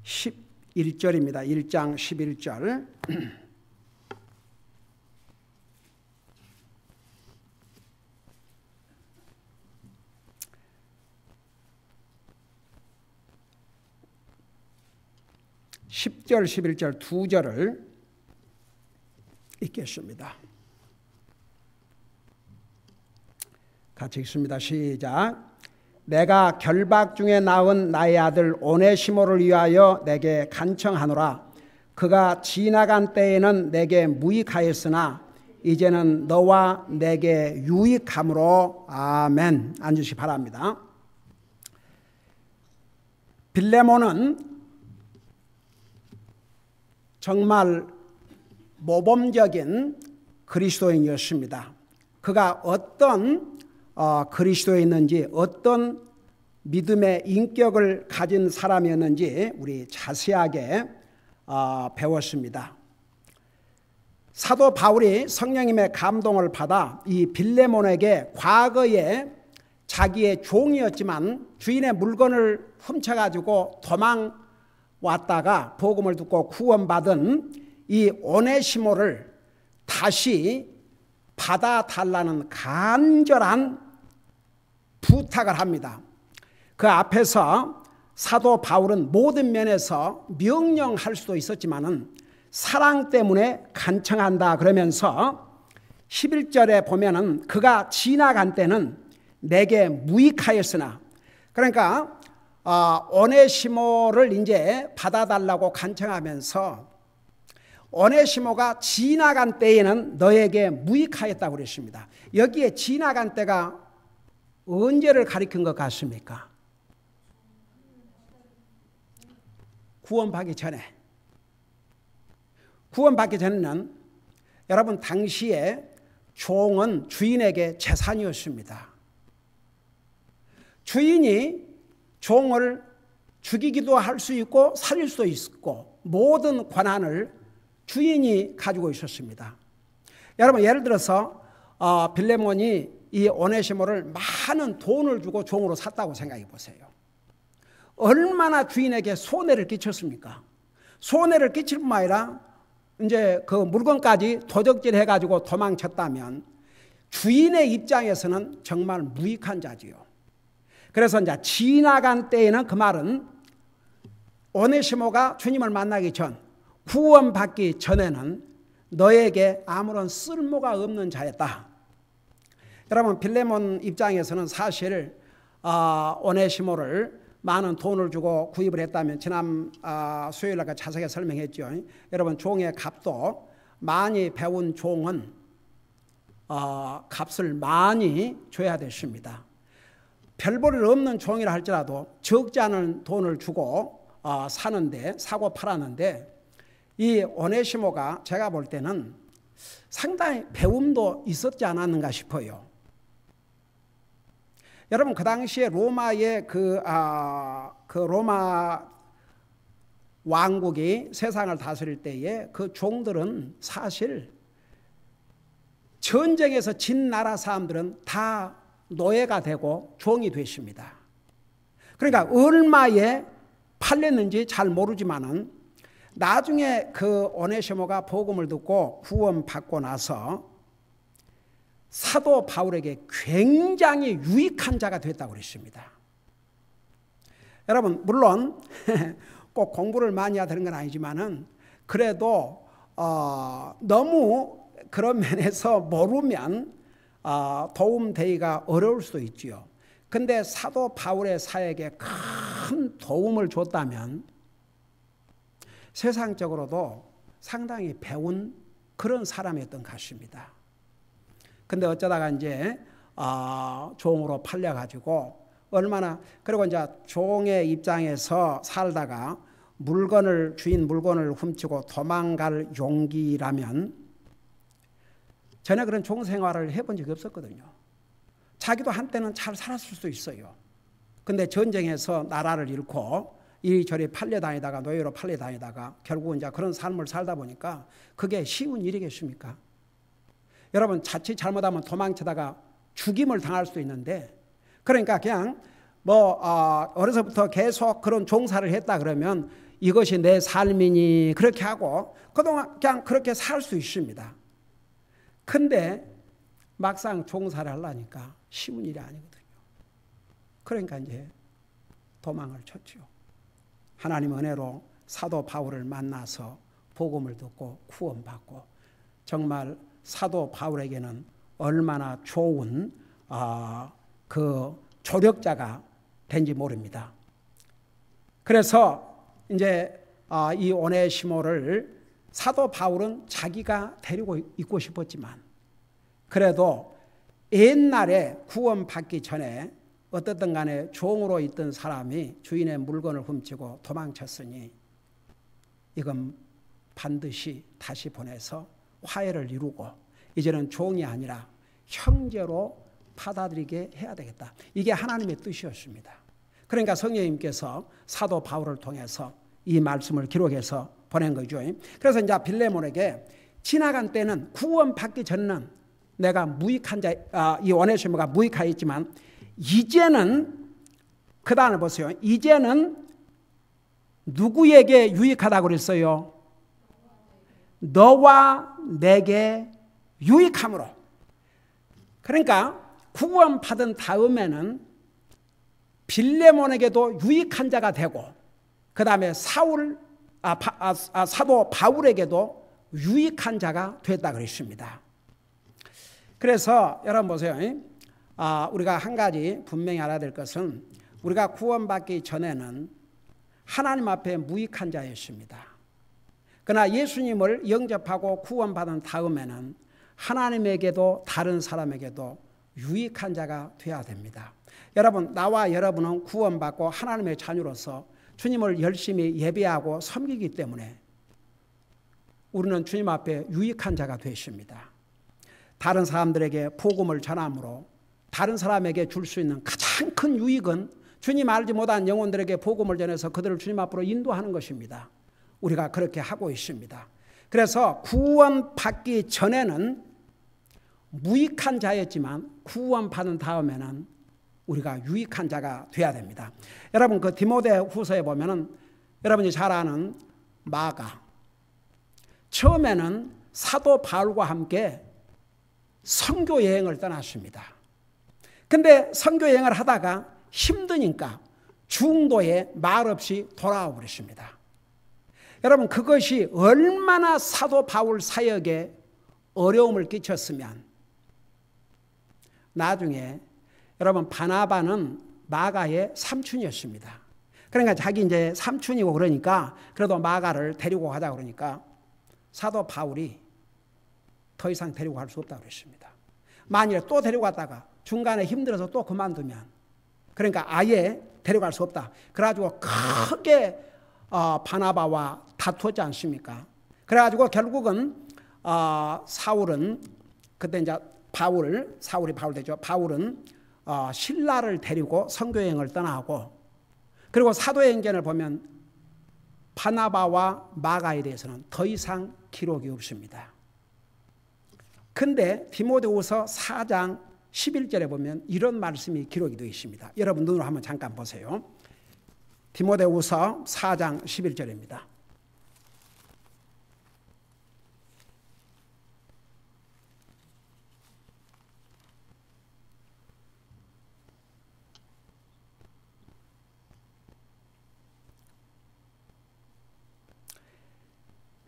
11절입니다. 1장 11절. 10절, 11절 두 절을 읽겠습니다. 같이 읽습니다. 시작. 내가 결박 중에 낳은 나의 아들 오네시모를 위하여 내게 간청하노라. 그가 지나간 때에는 내게 무익하였으나 이제는 너와 내게 유익함으로. 아멘. 앉으시기 바랍니다. 빌레몬은 정말 모범적인 그리스도인이었습니다. 그가 어떤 그리스도였는지, 어떤 믿음의 인격을 가진 사람이었는지 우리 자세하게 배웠습니다. 사도 바울이 성령님의 감동을 받아 이 빌레몬에게 과거에 자기의 종이었지만 주인의 물건을 훔쳐가지고 도망왔다가 복음을 듣고 구원받은 이 오네시모를 다시 받아달라는 간절한 부탁을 합니다. 그 앞에서 사도 바울은 모든 면에서 명령할 수도 있었지만은 사랑 때문에 간청한다 그러면서 11절에 보면은 그가 지나간 때는 내게 무익하였으나, 그러니까 오네시모를 이제 받아달라고 간청하면서 오네시모가 지나간 때에는 너에게 무익하였다고 그랬습니다. 여기에 지나간 때가 언제를 가리킨 것 같습니까? 구원받기 전에. 구원받기 전에는 여러분 당시에 종은 주인에게 재산이었습니다. 주인이 종을 죽이기도 할 수 있고 살릴 수도 있고 모든 권한을 주인이 가지고 있었습니다. 여러분 예를 들어서 빌레몬이 이 오네시모를 많은 돈을 주고 종으로 샀다고 생각해 보세요. 얼마나 주인에게 손해를 끼쳤습니까? 손해를 끼칠 뿐만 아니라 이제 그 물건까지 도적질 해가지고 도망쳤다면 주인의 입장에서는 정말 무익한 자지요. 그래서 이제 지나간 때에는 그 말은 오네시모가 주님을 만나기 전, 구원받기 전에는 너에게 아무런 쓸모가 없는 자였다. 여러분 빌레몬 입장에서는 사실 오네시모를 많은 돈을 주고 구입을 했다면 지난 수요일날 자세하게 설명했죠. 여러분 종의 값도 많이 배운 종은 값을 많이 줘야 됐습니다. 별 볼 일 없는 종이라 할지라도 적지 않은 돈을 주고 사고 팔았는데 이 오네시모가 제가 볼 때는 상당히 배움도 있었지 않았는가 싶어요. 여러분 그 당시에 로마의 그 로마 왕국이 세상을 다스릴 때에 그 종들은 사실 전쟁에서 진 나라 사람들은 다 노예가 되고 종이 됐습니다. 그러니까 얼마에 팔렸는지 잘 모르지만은 나중에 그 오네시모가 복음을 듣고 구원받고 나서 사도 바울에게 굉장히 유익한 자가 됐다고 그랬습니다. 여러분 물론 꼭 공부를 많이 해야 되는 건 아니지만은 그래도 너무 그런 면에서 모르면 도움되기가 어려울 수도 있지요. 근데 사도 바울의 사역에 큰 도움을 줬다면 세상적으로도 상당히 배운 그런 사람이었던 것 같습니다. 근데 어쩌다가 이제 종으로 팔려가지고 얼마나, 그리고 이제 종의 입장에서 살다가 주인 물건을 훔치고 도망갈 용기라면 전에 그런 종 생활을 해본 적이 없었거든요. 자기도 한때는 잘 살았을 수도 있어요. 근데 전쟁에서 나라를 잃고 이리저리 팔려다니다가 노예로 팔려다니다가 결국은 이제 그런 삶을 살다 보니까 그게 쉬운 일이겠습니까? 여러분 자칫 잘못하면 도망치다가 죽임을 당할 수도 있는데, 그러니까 그냥 어려서부터 계속 그런 종사를 했다 그러면 이것이 내 삶이니 그렇게 하고 그동안 그냥 그렇게 살 수 있습니다. 근데 막상 종사를 하려니까 쉬운 일이 아니거든요. 그러니까 이제 도망을 쳤죠. 하나님 은혜로 사도 바울을 만나서 복음을 듣고 구원받고 정말 사도 바울에게는 얼마나 좋은 그 조력자가 된지 모릅니다. 그래서 이제 이 오네시모를 사도 바울은 자기가 데리고 있고 싶었지만 그래도 옛날에 구원받기 전에 어떻든 간에 종으로 있던 사람이 주인의 물건을 훔치고 도망쳤으니 이건 반드시 다시 보내서 화해를 이루고 이제는 종이 아니라 형제로 받아들이게 해야 되겠다. 이게 하나님의 뜻이었습니다. 그러니까 성령님께서 사도 바울을 통해서 이 말씀을 기록해서 보낸 거죠. 그래서 이제 빌레몬에게 지나간 때는 구원받기 전에는 내가 무익한 자, 이 오네시모가 무익하였지만 이제는 그 다음을 보세요. 이제는 누구에게 유익하다고 그랬어요? 너와 내게 유익함으로. 그러니까 구원받은 다음에는 빌레몬에게도 유익한 자가 되고 그 다음에 사도 바울에게도 유익한 자가 됐다 그랬습니다. 그래서 여러분 보세요. 우리가 한 가지 분명히 알아야 될 것은 우리가 구원받기 전에는 하나님 앞에 무익한 자였습니다. 그러나 예수님을 영접하고 구원받은 다음에는 하나님에게도 다른 사람에게도 유익한 자가 되어야 됩니다. 여러분, 나와 여러분은 구원받고 하나님의 자녀로서 주님을 열심히 예배하고 섬기기 때문에 우리는 주님 앞에 유익한 자가 되십니다. 다른 사람들에게 복음을 전함으로 다른 사람에게 줄 수 있는 가장 큰 유익은 주님 알지 못한 영혼들에게 복음을 전해서 그들을 주님 앞으로 인도하는 것입니다. 우리가 그렇게 하고 있습니다. 그래서 구원받기 전에는 무익한 자였지만 구원받은 다음에는 우리가 유익한 자가 되어야 됩니다. 여러분 그 디모데후서에 보면은 여러분이 잘 아는 마가 처음에는 사도 바울과 함께 선교 여행을 떠났습니다. 근데 선교 여행을 하다가 힘드니까 중도에 말없이 돌아와 버렸습니다. 여러분 그것이 얼마나 사도 바울 사역에 어려움을 끼쳤으면 나중에 여러분 바나바는 마가의 삼촌이었습니다. 그러니까 자기 이제 삼촌이고 그러니까 그래도 마가를 데리고 가자 그러니까 사도 바울이 더 이상 데리고 갈 수 없다고 그랬습니다. 만일에 또 데리고 갔다가 중간에 힘들어서 또 그만두면 그러니까 아예 데려갈 수 없다. 그래가지고 크게 바나바와 다투었지 않습니까? 그래가지고 결국은 사울은 그때 이제 사울이 바울 되죠. 바울은 신라를 데리고 선교여행을 떠나고 그리고 사도행전을 보면 바나바와 마가에 대해서는 더 이상 기록이 없습니다. 근데 디모데후서 4장 11절에 보면 이런 말씀이 기록이 되어 있습니다. 여러분 눈으로 한번 잠깐 보세요. 디모데후서 4장 11절입니다.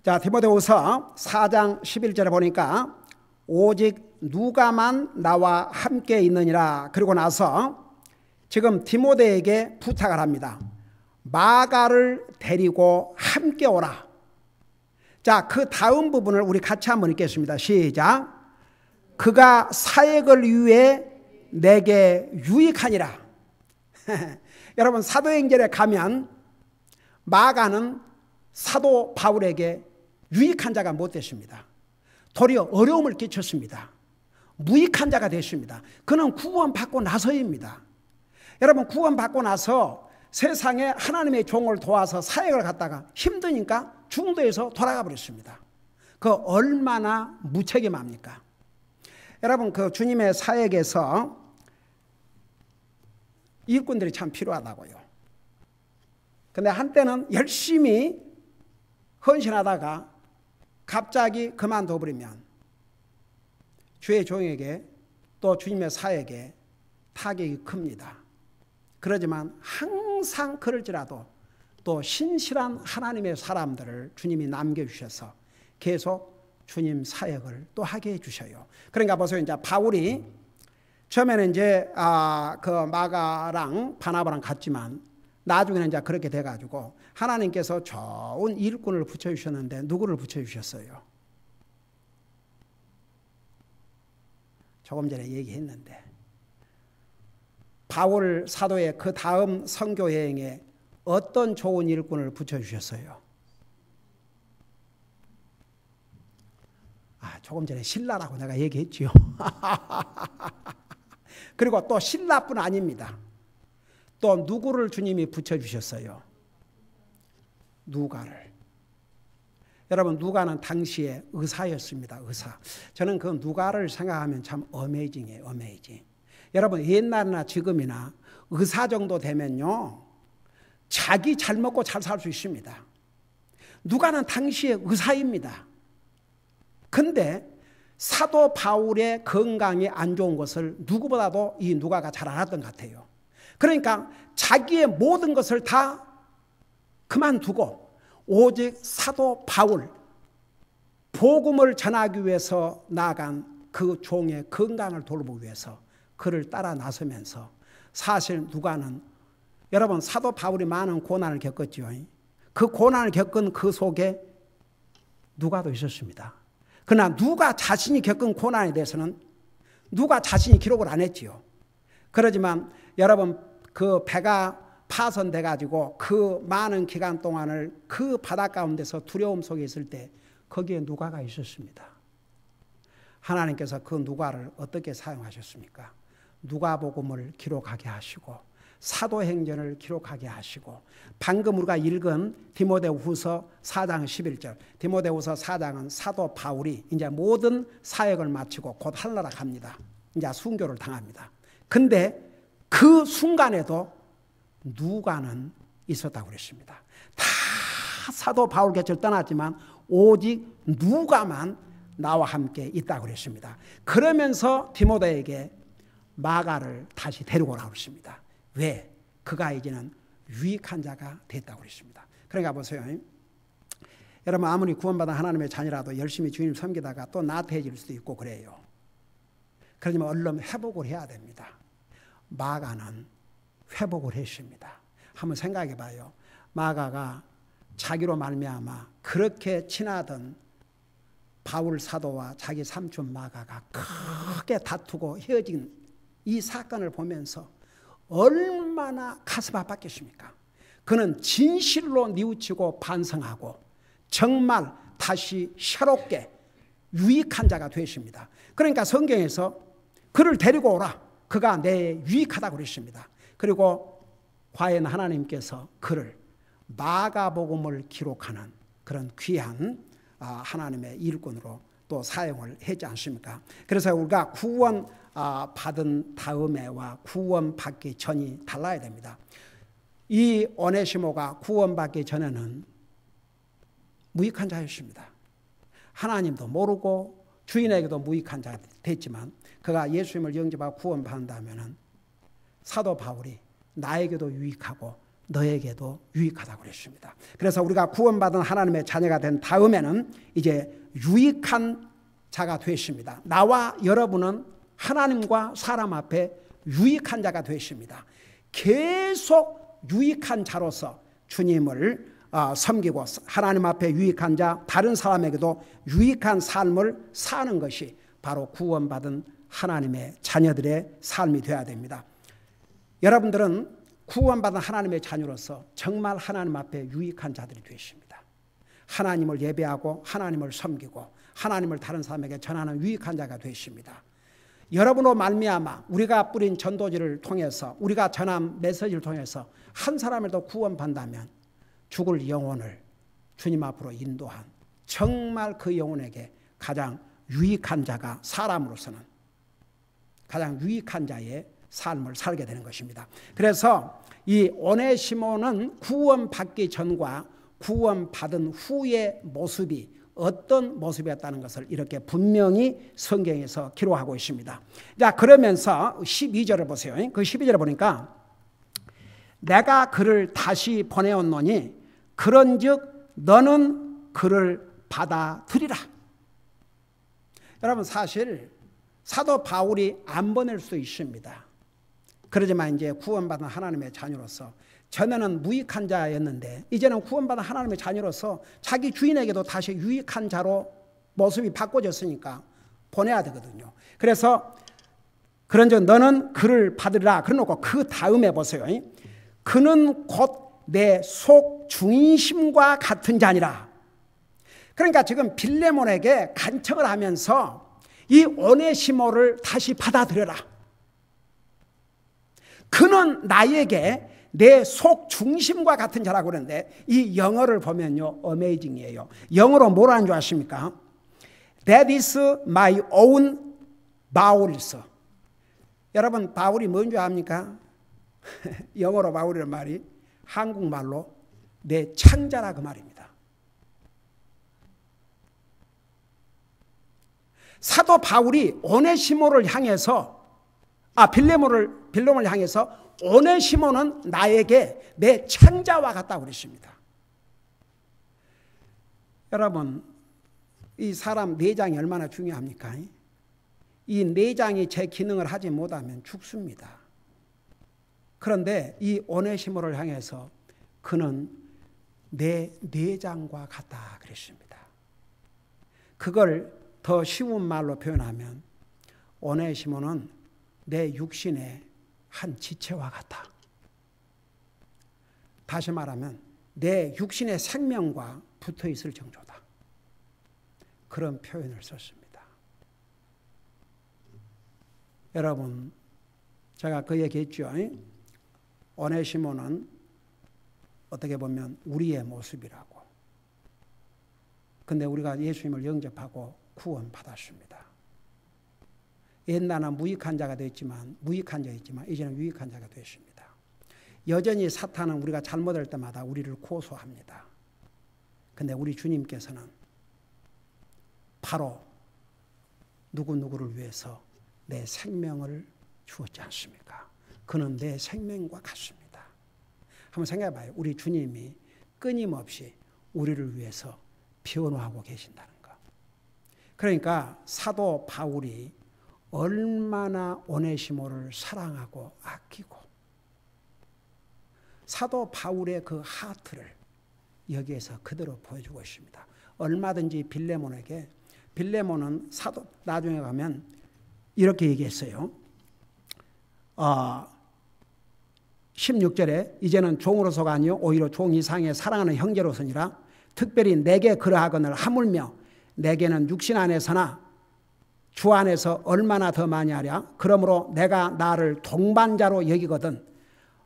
자, 디모데후서 4장 11절에 보니까 오직 누가만 나와 함께 있느니라. 그리고 나서 지금 디모데에게 부탁을 합니다. 마가를 데리고 함께 오라. 자, 그 다음 부분을 우리 같이 한번 읽겠습니다. 시작. 그가 사역을 위해 내게 유익하니라. 여러분 사도행전에 가면 마가는 사도 바울에게 유익한 자가 못 됐습니다. 도리어 어려움을 끼쳤습니다. 무익한 자가 됐습니다. 그는 구원받고 나서입니다. 여러분 구원받고 나서 세상에 하나님의 종을 도와서 사역을 갖다가 힘드니까 중도에서 돌아가 버렸습니다. 그 얼마나 무책임합니까? 여러분 그 주님의 사역에서 일꾼들이 참 필요하다고요. 근데 한때는 열심히 헌신하다가 갑자기 그만둬버리면 주의 종에게 또 주님의 사역에 타격이 큽니다. 그러지만 항상 그럴지라도 또 신실한 하나님의 사람들을 주님이 남겨주셔서 계속 주님 사역을 또 하게 해주셔요. 그러니까 보세요. 이제 바울이 처음에는 이제 그 마가랑 바나바랑 갔지만 나중에는 이제 그렇게 돼가지고 하나님께서 좋은 일꾼을 붙여주셨는데 누구를 붙여주셨어요? 조금 전에 얘기했는데 바울 사도의 그 다음 선교 여행에 어떤 좋은 일꾼을 붙여주셨어요? 조금 전에 신라라고 내가 얘기했지요. 그리고 또 신라뿐 아닙니다. 또 누구를 주님이 붙여주셨어요? 누가를. 여러분 누가는 당시에 의사였습니다. 의사. 저는 그 누가를 생각하면 참 어메이징이에요. 어메이징. 여러분 옛날이나 지금이나 의사 정도 되면요 자기 잘 먹고 잘 살 수 있습니다. 누가는 당시에 의사입니다. 근데 사도 바울의 건강이 안 좋은 것을 누구보다도 이 누가가 잘 알았던 것 같아요. 그러니까 자기의 모든 것을 다 그만두고 오직 사도 바울 복음을 전하기 위해서 나아간 그 종의 건강을 돌보기 위해서 그를 따라 나서면서 사실 누가는 여러분 사도 바울이 많은 고난을 겪었죠. 그 고난을 겪은 그 속에 누가도 있었습니다. 그러나 누가 자신이 겪은 고난에 대해서는 누가 자신이 기록을 안 했지요. 그러지만 여러분 그 배가 파손돼 가지고 그 많은 기간 동안을 그 바다 가운데서 두려움 속에 있을 때 거기에 누가가 있었습니다. 하나님께서 그 누가를 어떻게 사용하셨습니까? 누가복음을 기록하게 하시고 사도행전을 기록하게 하시고 방금 우리가 읽은 디모데후서 4장 11절 디모데후서 4장은 사도 바울이 이제 모든 사역을 마치고 곧 하늘나라 갑니다. 이제 순교를 당합니다. 근데 그 순간에도 누가는 있었다고 그랬습니다. 다 사도 바울 곁을 떠났지만 오직 누가만 나와 함께 있다고 그랬습니다. 그러면서 디모데에게 마가를 다시 데리고 오라고 그랬습니다. 왜? 그가 이제는 유익한 자가 됐다고 그랬습니다. 그러니까 보세요. 여러분 아무리 구원받은 하나님의 자녀라도 열심히 주님 섬기다가 또 나태해질 수도 있고 그래요. 그러지만 얼른 회복을 해야 됩니다. 마가는 회복을 했습니다. 한번 생각해 봐요. 마가가 자기로 말미암아 그렇게 친하던 바울 사도와 자기 삼촌 마가가 크게 다투고 헤어진 이 사건을 보면서 얼마나 가슴 아팠겠습니까? 그는 진실로 뉘우치고 반성하고 정말 다시 새롭게 유익한 자가 되십니다. 그러니까 성경에서 그를 데리고 오라. 그가 내 유익하다고 그랬습니다. 그리고 과연 하나님께서 그를 마가복음을 기록하는 그런 귀한 하나님의 일꾼으로 또 사용을 하지 않습니까? 그래서 우리가 구원 받은 다음에와 구원 받기 전이 달라야 됩니다. 이 오네시모가 구원 받기 전에는 무익한 자였습니다. 하나님도 모르고 주인에게도 무익한 자가 됐지만 그가 예수님을 영접하고 구원 받는다면 사도 바울이 나에게도 유익하고 너에게도 유익하다고 그랬습니다. 그래서 우리가 구원받은 하나님의 자녀가 된 다음에는 이제 유익한 자가 되십니다. 나와 여러분은 하나님과 사람 앞에 유익한 자가 되십니다. 계속 유익한 자로서 주님을 섬기고 하나님 앞에 유익한 자, 다른 사람에게도 유익한 삶을 사는 것이 바로 구원받은 하나님의 자녀들의 삶이 되어야 됩니다. 여러분들은 구원받은 하나님의 자녀로서 정말 하나님 앞에 유익한 자들이 되십니다. 하나님을 예배하고 하나님을 섬기고 하나님을 다른 사람에게 전하는 유익한 자가 되십니다. 여러분으로 말미암아 우리가 뿌린 전도지를 통해서 우리가 전한 메시지를 통해서 한 사람을 더 구원받는다면 죽을 영혼을 주님 앞으로 인도한 정말 그 영혼에게 가장 유익한 자가 사람으로서는 가장 유익한 자의 삶을 살게 되는 것입니다. 그래서 이 오네시모는 구원받기 전과 구원받은 후의 모습이 어떤 모습이었다는 것을 이렇게 분명히 성경에서 기록하고 있습니다. 자, 그러면서 12절을 보세요. 그 12절을 보니까 내가 그를 다시 보내었노니 그런즉 너는 그를 받아들이라. 여러분, 사실 사도 바울이 안 보낼 수 있습니다. 그러지만 이제 구원받은 하나님의 자녀로서, 전에는 무익한 자였는데 이제는 구원받은 하나님의 자녀로서 자기 주인에게도 다시 유익한 자로 모습이 바꿔졌으니까 보내야 되거든요. 그래서 그런즉 너는 그를 받으라 그러놓고 그 다음에 보세요. 그는 곧 내 속 중심과 같은 자니라. 그러니까 지금 빌레몬에게 간청을 하면서 이 오네시모를 다시 받아들여라. 그는 나에게 내 속 중심과 같은 자라고 그러는데, 이 영어를 보면요 어메이징이에요. 영어로 뭐라는 줄 아십니까? That is my own bowels. 여러분, 바울이 뭔 줄 압니까? 영어로 바울이라는 말이 한국말로 내 창자라 그 말입니다. 사도 바울이 오네시모를 향해서 빌레몬을 향해서 오네시모는 나에게 내 창자와 같다고 그랬습니다. 여러분, 이 사람 내장이 얼마나 중요합니까? 이 내장이 제 기능을 하지 못하면 죽습니다. 그런데 이 오네시모를 향해서 그는 내 내장과 같다 그랬습니다. 그걸 더 쉬운 말로 표현하면 오네시모는 내 육신의 한 지체와 같다. 다시 말하면 내 육신의 생명과 붙어 있을 정도다. 그런 표현을 썼습니다. 여러분, 제가 그 얘기했죠. 오네시모는 어떻게 보면 우리의 모습이라고. 근데 우리가 예수님을 영접하고 구원받았습니다. 옛날은 무익한 자가 됐지만 이제는 유익한 자가 됐습니다. 여전히 사탄은 우리가 잘못할 때마다 우리를 고소합니다. 근데 우리 주님께서는 바로 누구누구를 위해서 내 생명을 주었지 않습니까? 그는 내 생명과 같습니다. 한번 생각해 봐요. 우리 주님이 끊임없이 우리를 위해서 변호하고 계신다는 거. 그러니까 사도 바울이 얼마나 오네시모를 사랑하고 아끼고, 사도 바울의 그 하트를 여기에서 그대로 보여주고 있습니다. 얼마든지 빌레몬은 사도 나중에 가면 이렇게 얘기했어요. 16절에 이제는 종으로서가 아니요 오히려 종 이상의 사랑하는 형제로서니라. 특별히 내게 그러하거늘 하물며 내게는 육신 안에서나 주 안에서 얼마나 더 많이 하랴. 그러므로 내가 나를 동반자로 여기거든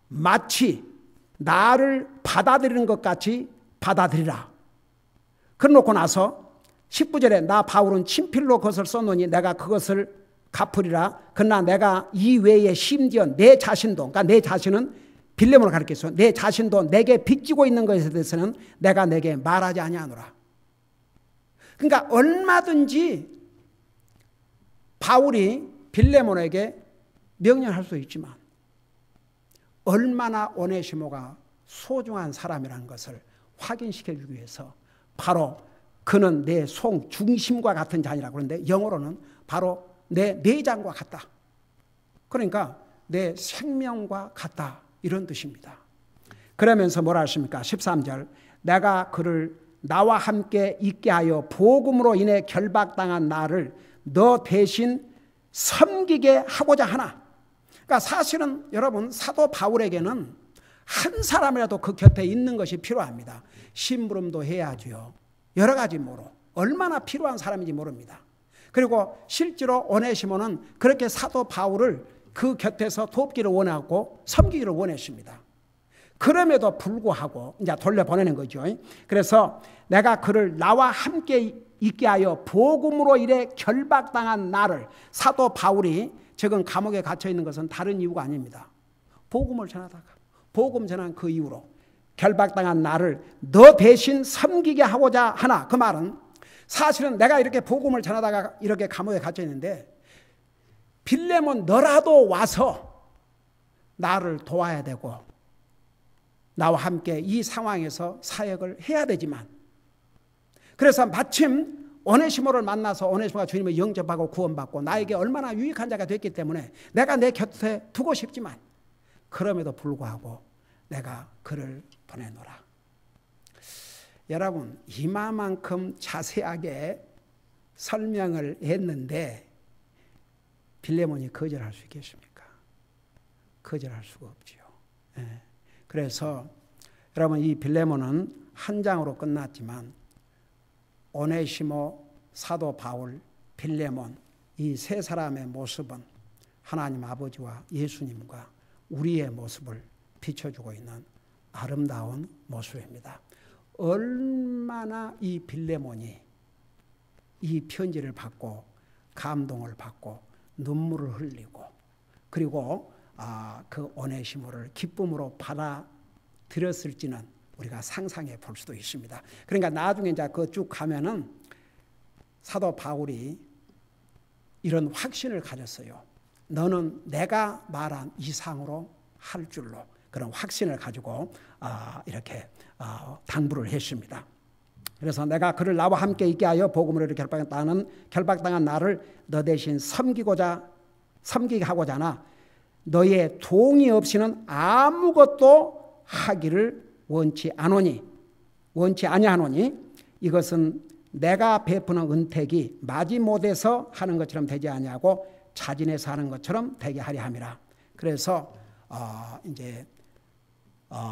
마치 나를 받아들이는 것 같이 받아들이라. 그러놓고 나서 19절에 나 바울은 친필로 그것을 썼노니 내가 그것을 갚으리라. 그러나 내가 이 외에 심지어 내 자신도, 그러니까 내 자신은 빌레몬을 가리켰어. 내 자신도 내게 빚지고 있는 것에 대해서는 내가 내게 말하지 아니하노라. 그러니까 얼마든지 바울이 빌레몬에게 명령할 수 있지만 얼마나 오네시모가 소중한 사람이라는 것을 확인시켜주기 위해서 바로 그는 내 속 중심과 같은 자니라고 그러는데 영어로는 바로 내 내장과 같다. 그러니까 내 생명과 같다. 이런 뜻입니다. 그러면서 뭐라 하십니까? 13절 내가 그를 나와 함께 있게 하여 복음으로 인해 결박당한 나를 너 대신 섬기게 하고자 하나. 그러니까 사실은 여러분 사도 바울에게는 한 사람이라도 그 곁에 있는 것이 필요합니다. 심부름도 해야지요. 여러 가지 모로 얼마나 필요한 사람인지 모릅니다. 그리고 실제로 오네시모는 그렇게 사도 바울을 그 곁에서 돕기를 원하고 섬기기를 원했습니다. 그럼에도 불구하고 이제 돌려보내는 거죠. 그래서 내가 그를 나와 함께 있게 하여 복음으로 인해 결박당한 나를, 사도 바울이 지금 감옥에 갇혀 있는 것은 다른 이유가 아닙니다. 복음을 전하다가 복음 전한 그 이후로 결박당한 나를 너 대신 섬기게 하고자 하나. 그 말은 사실은 내가 이렇게 복음을 전하다가 이렇게 감옥에 갇혀 있는데 빌레몬 너라도 와서 나를 도와야 되고 나와 함께 이 상황에서 사역을 해야 되지만, 그래서 마침 오네시모를 만나서 오네시모가 주님을 영접하고 구원받고 나에게 얼마나 유익한 자가 됐기 때문에 내가 내 곁에 두고 싶지만 그럼에도 불구하고 내가 그를 보내노라. 여러분, 이마만큼 자세하게 설명을 했는데 빌레몬이 거절할 수 있겠습니까? 거절할 수가 없지요. 그래서 여러분, 이 빌레몬은 한 장으로 끝났지만 오네시모, 사도 바울, 빌레몬 이 세 사람의 모습은 하나님 아버지와 예수님과 우리의 모습을 비춰주고 있는 아름다운 모습입니다. 얼마나 이 빌레몬이 이 편지를 받고 감동을 받고 눈물을 흘리고 그리고 그 오네시모를 기쁨으로 받아들였을지는 우리가 상상해 볼 수도 있습니다. 그러니까 나중에 이제 그 쭉 가면은 사도 바울이 이런 확신을 가졌어요. 너는 내가 말한 이상으로 할 줄로, 그런 확신을 가지고 이렇게 당부를 했습니다. 그래서 내가 그를 나와 함께 있게 하여 복음으로 이렇게 결박당한 나를 너 대신 섬기게 하고자 하나 너의 동의 없이는 아무것도 하기를 원치 아니하노니 이것은 내가 베푸는 은택이 마지못에서 하는 것처럼 되지 아니하고 자진해서 하는 것처럼 되게 하려 함이라. 그래서 이제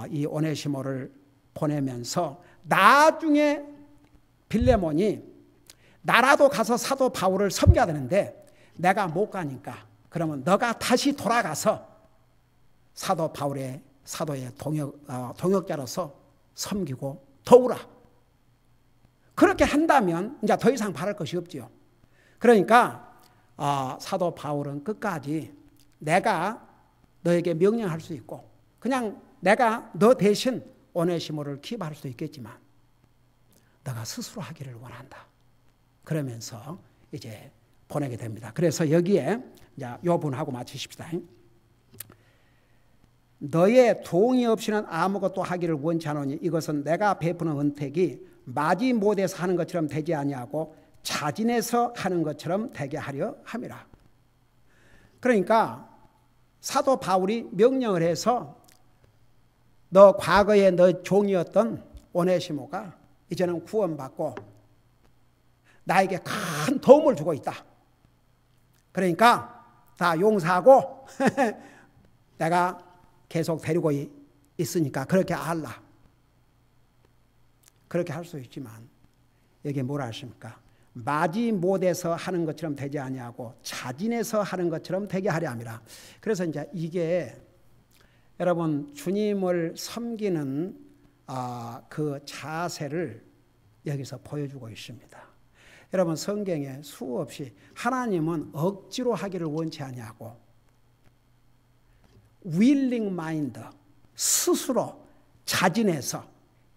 이 오네시모를 보내면서 나중에 빌레몬이 나라도 가서 사도 바울을 섬겨야 되는데 내가 못 가니까 그러면 너가 다시 돌아가서 사도 바울의 사도의 동역자로서 섬기고 도우라. 그렇게 한다면 이제 더 이상 바랄 것이 없지요. 그러니까 사도 바울은 끝까지 내가 너에게 명령할 수 있고 그냥 내가 너 대신 오네시모를 기입할 수도 있겠지만 너가 스스로 하기를 원한다. 그러면서 이제 보내게 됩니다. 그래서 여기에 이제 요 분하고 마치십시다. 너의 동의 없이는 아무것도 하기를 원치 않으니 이것은 내가 베푸는 은택이 마지못에서 하는 것처럼 되지 아니하고 자진해서 하는 것처럼 되게 하려 함이라. 그러니까 사도 바울이 명령을 해서 너 과거에 너 종이었던 오네시모가 이제는 구원받고 나에게 큰 도움을 주고 있다. 그러니까 다 용서하고 내가 계속 데리고 있으니까 그렇게 알라. 그렇게 할 수 있지만 여기에 뭐라 하십니까? 마지못에서 하는 것처럼 되지 아니하고 자진해서 하는 것처럼 되게 하려 함이라. 그래서 이제 이게 여러분 주님을 섬기는 그 자세를 여기서 보여주고 있습니다. 여러분 성경에 수없이 하나님은 억지로 하기를 원치 아니하고 willing mind, 스스로 자진해서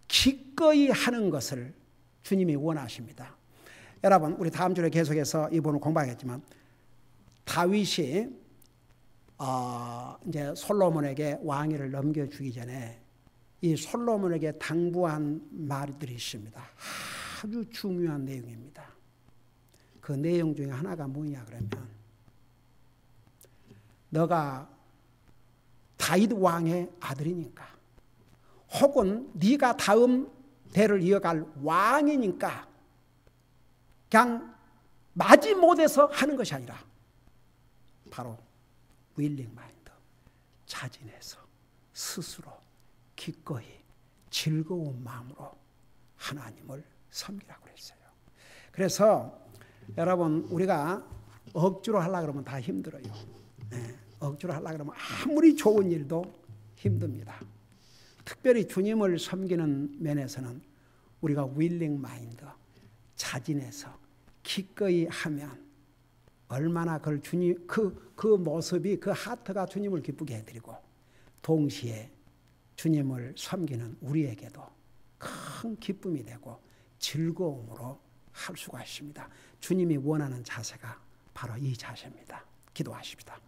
기꺼이 하는 것을 주님이 원하십니다. 여러분 우리 다음 주에 계속해서 이 부분을 공부하겠지만 다윗이 이제 솔로몬에게 왕위를 넘겨주기 전에 이 솔로몬에게 당부한 말들이 있습니다. 아주 중요한 내용입니다. 그 내용 중에 하나가 뭐냐 그러면 너가 다윗 왕의 아들이니까 혹은 네가 다음 대를 이어갈 왕이니까 그냥 마지못해서 하는 것이 아니라 바로 willing mind, 자진해서 스스로 기꺼이 즐거운 마음으로 하나님을 섬기라고 그랬어요. 그래서 여러분 우리가 억지로 하려고 그러면 다 힘들어요. 억지로 하려고 그러면 아무리 좋은 일도 힘듭니다. 특별히 주님을 섬기는 면에서는 우리가 willing mind, 자진해서 기꺼이 하면 얼마나 그걸 주님 그 모습이 그 하트가 주님을 기쁘게 해드리고 동시에 주님을 섬기는 우리에게도 큰 기쁨이 되고 즐거움으로 할 수가 있습니다. 주님이 원하는 자세가 바로 이 자세입니다. 기도하십시다.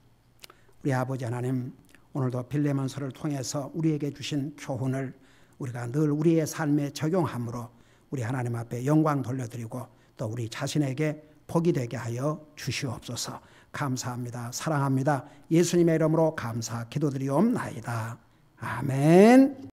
우리 아버지 하나님, 오늘도 빌레몬서를 통해서 우리에게 주신 교훈을 우리가 늘 우리의 삶에 적용함으로 우리 하나님 앞에 영광 돌려드리고 또 우리 자신에게 복이 되게 하여 주시옵소서. 감사합니다. 사랑합니다. 예수님의 이름으로 감사 기도드리옵나이다. 아멘.